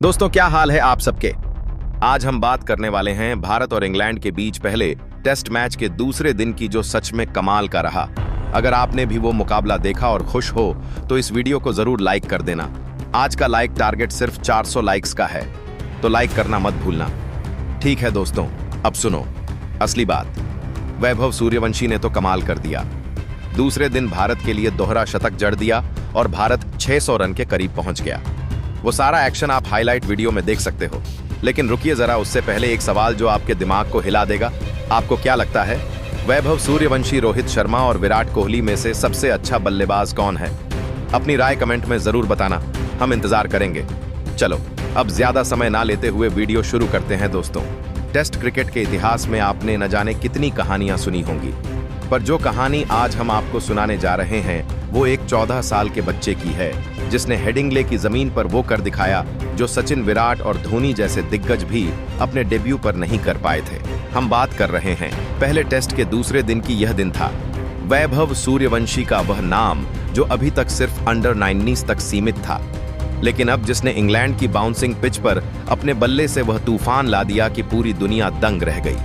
दोस्तों, क्या हाल है आप सबके। आज हम बात करने वाले हैं भारत और इंग्लैंड के बीच पहले टेस्ट मैच के दूसरे दिन की, जो सच में कमाल का रहा। अगर आपने भी वो मुकाबला देखा और खुश हो तो इस वीडियो को जरूर लाइक कर देना। आज का लाइक टारगेट सिर्फ 400 लाइक्स का है, तो लाइक करना मत भूलना। ठीक है दोस्तों, अब सुनो असली बात। वैभव सूर्यवंशी ने तो कमाल कर दिया। दूसरे दिन भारत के लिए दोहरा शतक जड़ दिया और भारत 600 रन के करीब पहुंच गया। वो सारा एक्शन आप हाईलाइट वीडियो में देख सकते हो। लेकिन रुकिए जरा, उससे पहले एक सवाल जो आपके दिमाग को हिला देगा। आपको क्या लगता है, वैभव सूर्यवंशी, रोहित शर्मा और विराट कोहली में से सबसे अच्छा बल्लेबाज कौन है? अपनी राय कमेंट में जरूर बताना, हम इंतजार करेंगे। चलो अब ज्यादा समय ना लेते हुए वीडियो शुरू करते हैं दोस्तों। टेस्ट क्रिकेट के इतिहास में आपने न जाने कितनी कहानियां सुनी होंगी, पर जो कहानी आज हम आपको सुनाने जा रहे हैं वो एक 14 साल के बच्चे की है, जिसने हेडिंग्ले की जमीन पर वो कर दिखाया जो सचिन, विराट और धोनी जैसे दिग्गज भी अपने डेब्यू पर नहीं कर पाए थे। हम बात कर रहे हैं पहले टेस्ट के दूसरे दिन की। यह दिन था वैभव सूर्यवंशी का वह नाम जो अभी तक सिर्फ अंडर 19 तक सीमित था, लेकिन अब जिसने इंग्लैंड की बाउंसिंग पिच पर अपने बल्ले से वह तूफान ला दिया कि पूरी दुनिया दंग रह गई।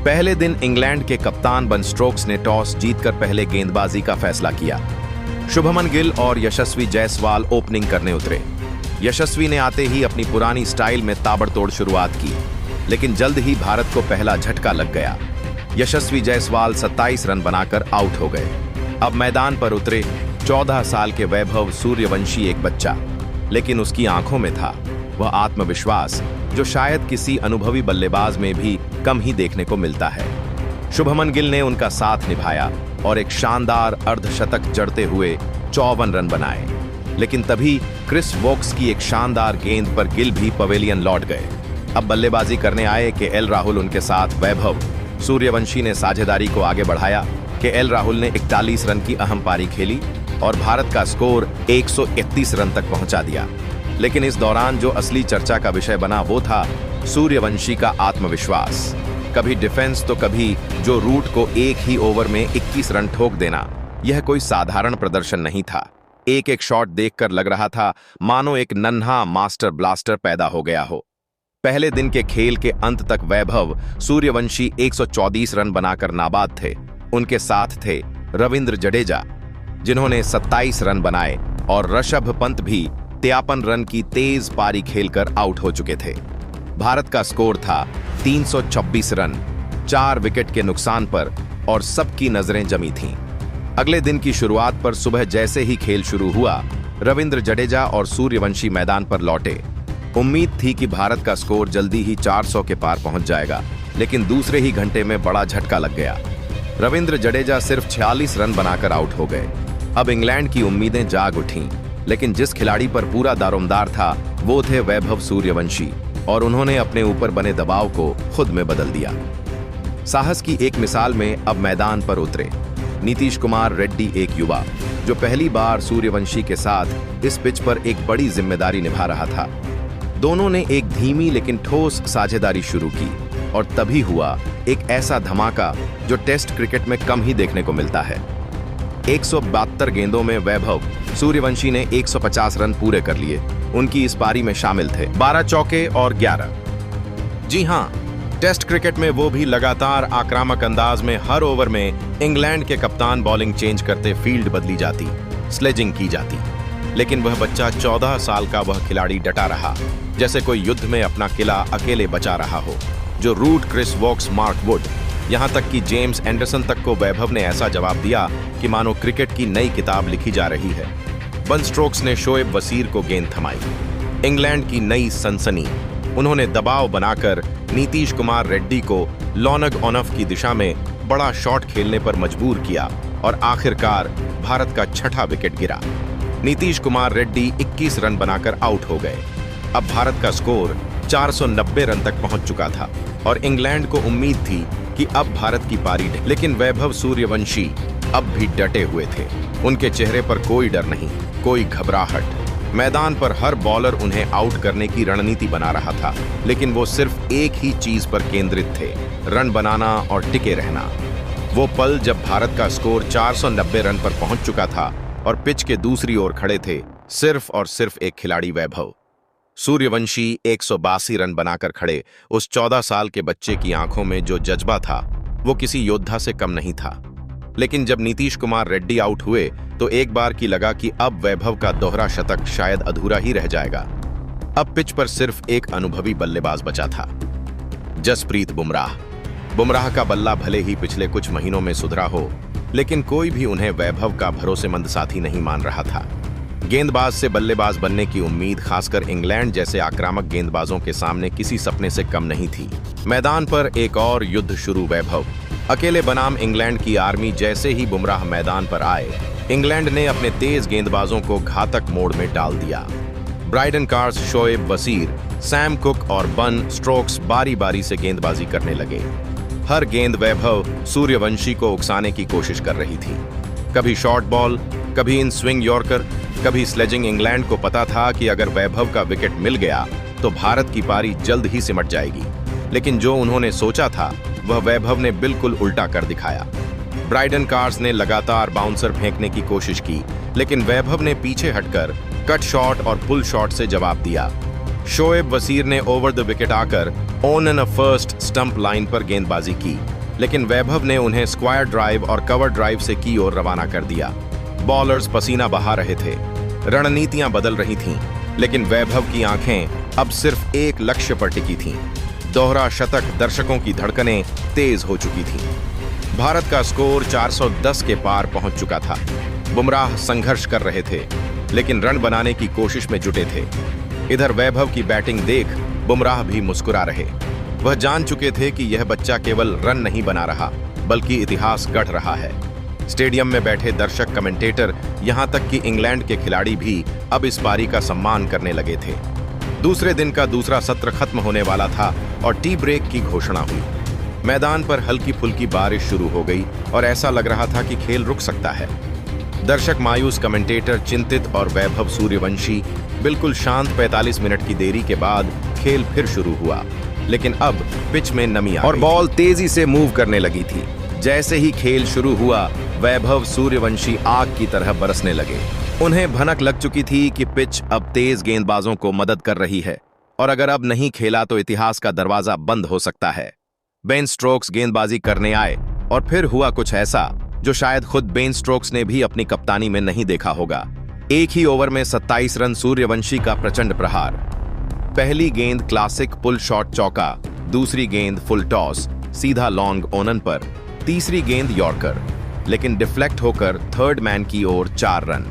पहले दिन इंग्लैंड के कप्तान बन स्टोक्स ने टॉस जीतकर पहले गेंदबाजी का फैसला किया। शुभमन गिल और यशस्वी जायसवाल ओपनिंग करने उतरे। यशस्वी ने आते ही अपनी पुरानी स्टाइल में ताबड़तोड़ शुरुआत की, लेकिन जल्द ही भारत को पहला झटका लग गया। यशस्वी जायसवाल 27 रन बनाकर आउट हो गए। अब मैदान पर उतरे 14 साल के वैभव सूर्यवंशी, एक बच्चा, लेकिन उसकी आंखों में था वह आत्मविश्वास जो शायद किसी अनुभवी बल्लेबाज में भी कम ही देखने को मिलता है। शुभमन गिल ने उनका साथ निभाया और एक शानदार अर्धशतक जड़ते हुए 54 रन बनाए, लेकिन तभी क्रिस वोक्स की एक शानदार गेंद पर गिल भी पवेलियन लौट गए। अब बल्लेबाजी करने आए केएल राहुल, उनके साथ वैभव सूर्यवंशी ने साझेदारी को आगे बढ़ाया। केएल राहुल ने 41 रन की अहम पारी खेली और भारत का स्कोर 131 रन तक पहुंचा दिया। लेकिन इस दौरान जो असली चर्चा का विषय बना वो था सूर्यवंशी का आत्मविश्वास। कभी डिफेंस तो कभी जो रूट को एक ही ओवर में 21 रन ठोक देना। यह कोई साधारण प्रदर्शन नहीं था। एक एक शॉट देखकर लग रहा था मानो एक नन्हा मास्टर ब्लास्टर पैदा हो गया हो। पहले दिन के खेल के अंत तक वैभव सूर्यवंशी 134 रन बनाकर नाबाद थे। उनके साथ थे रविंद्र जडेजा, जिन्होंने 27 रन बनाए, और ऋषभ पंत भी 53 रन की तेज पारी खेलकर आउट हो चुके थे। भारत का स्कोर था 326 रन, 4 विकेट के नुकसान पर, और सबकी नजरें जमी थीं। अगले दिन की शुरुआत पर सुबह जैसे ही खेल शुरू हुआ, रविंद्र जडेजा और सूर्यवंशी मैदान पर लौटे। उम्मीद थी कि भारत का स्कोर जल्दी ही 400 के पार पहुंच जाएगा, लेकिन दूसरे ही घंटे में बड़ा झटका लग गया। रविंद्र जडेजा सिर्फ 46 रन बनाकर आउट हो गए। अब इंग्लैंड की उम्मीदें जाग उठीं, लेकिन जिस खिलाड़ी पर पूरा दारोमदार था वो थे वैभव सूर्यवंशी, और उन्होंने अपने ऊपर बने दबाव को खुद में बदल दिया। साहस की एक मिसाल में अब मैदान पर उतरे नीतीश कुमार रेड्डी, एक युवा जो पहली बार सूर्यवंशी के साथ इस पिच पर एक बड़ी जिम्मेदारी निभा रहा था। दोनों ने एक धीमी लेकिन ठोस साझेदारी शुरू की, और तभी हुआ एक ऐसा धमाका जो टेस्ट क्रिकेट में कम ही देखने को मिलता है। 172 गेंदों में वैभव सूर्यवंशी ने 150 रन पूरे कर लिए। उनकी इस पारी में शामिल थे 12 चौके और 11। जी हां, टेस्ट क्रिकेट में वो भी लगातार आक्रामक अंदाज में। हर ओवर में इंग्लैंड के कप्तान बॉलिंग चेंज करते, फील्ड बदली जाती, स्लेजिंग की जाती, लेकिन वह बच्चा 14 साल का वह खिलाड़ी डटा रहा, जैसे कोई युद्ध में अपना किला अकेले बचा रहा हो। जो Root, Chris Woakes, Mark Wood, यहां तक कि जेम्स एंडरसन तक को वैभव ने ऐसा जवाब दिया कि मानो क्रिकेट की नई किताब लिखी जा रही है। बन स्टोक्स ने शोएब वसीर को गेंद थमाई। इंग्लैंड की नई सनसनी। उन्होंने दबाव बनाकर नीतीश कुमार रेड्डी को लॉनग ऑन ऑफ की दिशा में बड़ा शॉट खेलने पर मजबूर किया, और आखिरकार भारत का 6ठा विकेट गिरा। नीतीश कुमार रेड्डी 21 रन बनाकर आउट हो गए। अब भारत का स्कोर 490 रन तक पहुंच चुका था, और इंग्लैंड को उम्मीद थी कि अब भारत की पारी है। लेकिन वैभव सूर्यवंशी अब भी डटे हुए थे। उनके चेहरे पर कोई डर नहीं, कोई घबराहट। मैदान पर हर बॉलर उन्हें आउट करने की रणनीति बना रहा था, लेकिन वो सिर्फ एक ही चीज पर केंद्रित थे, रन बनाना और टिके रहना। वो पल जब भारत का स्कोर 490 रन पर पहुंच चुका था और पिच के दूसरी ओर खड़े थे सिर्फ और सिर्फ एक खिलाड़ी, वैभव सूर्यवंशी 182 रन बनाकर खड़े उस 14 साल के बच्चे की आंखों में जो जज्बा था वो किसी योद्धा से कम नहीं था। लेकिन जब नीतीश कुमार रेड्डी आउट हुए तो एक बार की लगा कि अब वैभव का दोहरा शतक शायद अधूरा ही रह जाएगा। अब पिच पर सिर्फ एक अनुभवी बल्लेबाज बचा था, जसप्रीत बुमराह। बुमराह का बल्ला भले ही पिछले कुछ महीनों में सुधरा हो, लेकिन कोई भी उन्हें वैभव का भरोसेमंद साथी नहीं मान रहा था। गेंदबाज से बल्लेबाज बनने की उम्मीद खासकर इंग्लैंड जैसे आक्रामक गेंदबाजों के सामने किसी सपने से कम नहीं थी। मैदान पर एक और युद्ध शुरू। वैभव अकेले बनाम इंग्लैंड की आर्मी। जैसे ही बुमराह मैदान पर आए, इंग्लैंड ने अपने तेज गेंदबाजों को घातक मोड़ में डाल दिया। Brydon Carse, Shoaib Wasir, Sam cook और बन स्ट्रोक्स बारी बारी से गेंदबाजी करने लगे। हर गेंद वैभव सूर्यवंशी को उकसाने की कोशिश कर रही थी। कभी शॉर्ट बॉल, कभी इन स्विंग यॉर्कर, कभी स्लेजिंग। इंग्लैंड को पता था कि अगर वैभव का विकेट मिल गया तो भारत की पारी जल्द ही सिमट जाएगी। लेकिन जो उन्होंने सोचा था वह वैभव ने बिल्कुल उल्टा कर दिखाया। ब्राइडन कार्स ने लगातार बाउंसर फेंकने की कोशिश की, लेकिन वैभव ने पीछे हटकर कट शॉट और पुल शॉट से जवाब दिया। शोएब वसीर ने ओवर द विकेट आकर on an a first stump line पर गेंदबाजी की, लेकिन वैभव ने उन्हें स्क्वायर ड्राइव और कवर ड्राइव से की ओर रवाना कर दिया। बॉलर्स पसीना बहा रहे थे, रणनीतियां बदल रही थीं, लेकिन वैभव की आंखें अब सिर्फ एक लक्ष्य पर टिकी थीं। दोहरा शतक। दर्शकों की धड़कनें तेज हो चुकी थीं। भारत का स्कोर 410 के पार पहुंच चुका था। बुमराह संघर्ष कर रहे थे, लेकिन रन बनाने की कोशिश में जुटे थे। इधर वैभव की बैटिंग देख बुमराह भी मुस्कुरा रहे। वह जान चुके थे कि यह बच्चा केवल रन नहीं बना रहा, बल्कि इतिहास गढ़ रहा है। स्टेडियम में बैठे दर्शक, कमेंटेटर, यहां तक कि इंग्लैंड के खिलाड़ी भी अब इस पारी का सम्मान करने लगे थे। दूसरे दिन का दूसरा सत्र खत्म होने वाला था और टी ब्रेक की घोषणा हुई। मैदान पर हल्की फुल्की बारिश शुरू हो गई और ऐसा लग रहा था कि खेल रुक सकता है। दर्शक मायूस, कमेंटेटर चिंतित और वैभव सूर्यवंशी बिल्कुल शांत। 45 मिनट की देरी के बाद खेल फिर शुरू हुआ, लेकिन अब पिच में नमी आ गई और बॉल तेजी से मूव करने लगी थी। जैसे ही खेल शुरू हुआ, वैभव सूर्यवंशी आग की तरह बरसने लगे। उन्हें भनक लग चुकी थी कि पिच अब तेज गेंदबाजों को मदद कर रही है और अगर अब नहीं खेला तो इतिहास का दरवाजा बंद हो सकता है। बेन स्ट्रोक्स गेंदबाजी करने आए और फिर हुआ कुछ ऐसा जो शायद खुद बेन स्ट्रोक्स ने भी अपनी कप्तानी में नहीं देखा होगा। एक ही ओवर में 27 रन। सूर्यवंशी का प्रचंड प्रहार। पहली गेंद क्लासिक पुल शॉट चौका, दूसरी गेंद फुल टॉस सीधा लॉन्ग ओनन पर, तीसरी गेंद यॉर्कर लेकिन डिफ्लेक्ट होकर थर्ड मैन की ओर 4 रन।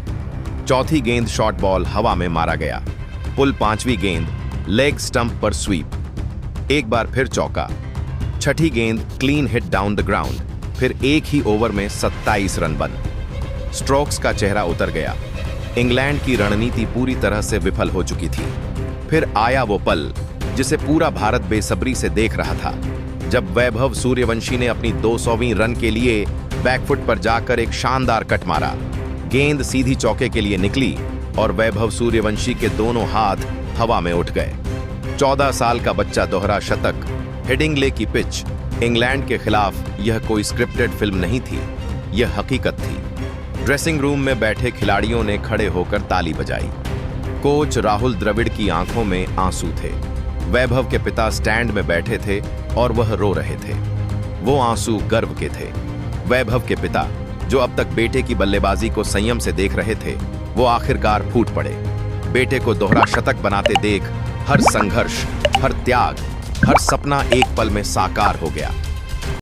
चौथी गेंद शॉर्ट बॉल हवा में मारा गया। पुल पांचवी गेंद लेग स्टंप पर स्वीप, एक बार फिर चौका। छठी गेंद clean hit down the ground. फिर एक ही ओवर में 27 रन बन। स्ट्रोक्स का चेहरा उतर गया। इंग्लैंड की रणनीति पूरी तरह से विफल हो चुकी थी। फिर आया वो पल जिसे पूरा भारत बेसब्री से देख रहा था, जब वैभव सूर्यवंशी ने अपनी 200वीं रन के लिए बैकफुट पर जाकर एक शानदार कट मारा। गेंद सीधी चौके के लिए निकली और वैभव सूर्यवंशी के दोनों हाथ हवा में उठ गए। 14 साल का बच्चा, दोहरा शतक, हेडिंग्ले की पिच। इंग्लैंड के खिलाफ यह कोई स्क्रिप्टेड फिल्म नहीं थी, यह हकीकत थी। ड्रेसिंग रूम में बैठे खिलाड़ियों ने खड़े होकर ताली बजाई। कोच राहुल द्रविड़ की आंखों में आंसू थे। वैभव के पिता स्टैंड में बैठे थे और वह रो रहे थे। वो आंसू गर्व के थे। वैभव के पिता, जो अब तक बेटे की बल्लेबाजी को संयम से देख रहे थे, वो आखिरकार फूट पड़े। बेटे को दोहरा शतक बनाते देख हर संघर्ष, हर त्याग, हर सपना एक पल में साकार हो गया।